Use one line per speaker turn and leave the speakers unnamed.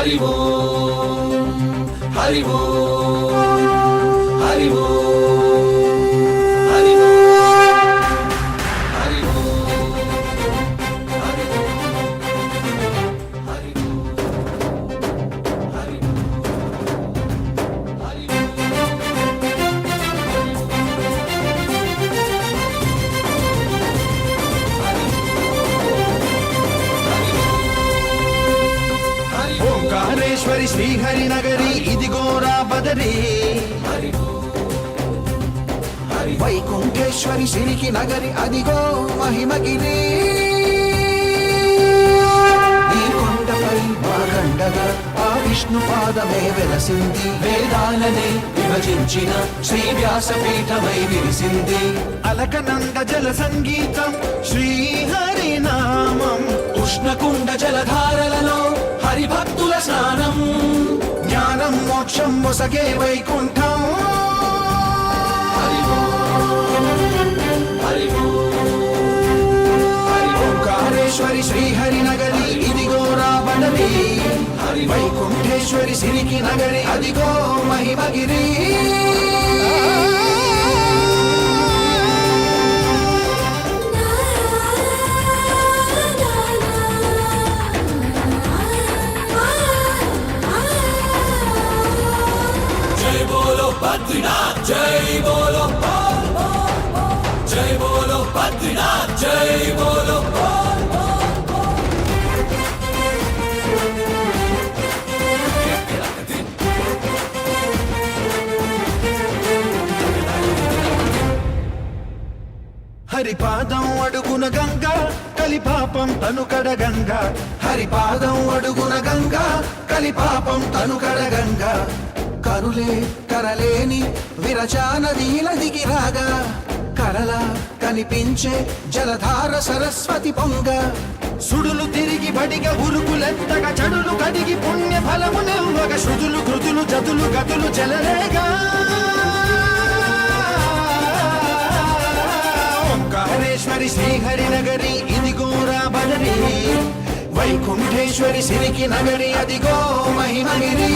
హరి ఓం హరి ఓం హరి ఓం హరి ఓం హరి ఓం హరి ఓం హరి ఓం హరి
ఓంకారేశ్వరి శ్రీహరి నగరి ఇదిగోరా బదరి వైకుంఠేశ్వరి సిరికి నగరి అదిగో మహిమగిరి ఈ కొండపై బాగండగా ఆ విష్ణు పాదమే వెలసింది వేదాలనే విభజించిన శ్రీ వ్యాసపీఠమై విరిసింది అలకనంద జల సంగీతం శ్రీహరి నామం
ఉష్ణకుండ జలధారలలో హరిభక్తుల స్నానం
జ్ఞానం మోక్షం మొసగే వైకుంఠం
హరి ఓం హరి ఓం
ఓంకారేశ్వరి శ్రీహరి నగరి ఇదిగో రాబడవి వైకుంఠేశ్వరి సిరికి నగరి అదిగో మహిమగిరి
जय बोलो बद्रीनाथ जय बोलो जय बोलो बद्रीनाथ जय बोलो
హరిపాదం అడుగున గంగా కలిపాపం తను కడగంగా హరిపాదం అడుగున గంగా కలిపాపం తను కడగంగా కరులే కరలేని విరచానదీల దిగిరాగా కరలా కనిపించే జలధార సరస్వతి పొంగ సుడులు తిరిగి బడిగా ఉరుకులెత్తగా చెడులు కడిగి పుణ్య ఫలము నిల్వగా శృతులు కృతులు జతులు గతులు జలరేగా ఓంకారేశ్వరి శ్రీహరి నగరి ఇదిగో రాబడరి వైకుంఠేశ్వరి సిరికి నగరి అదిగో మహిమగిరి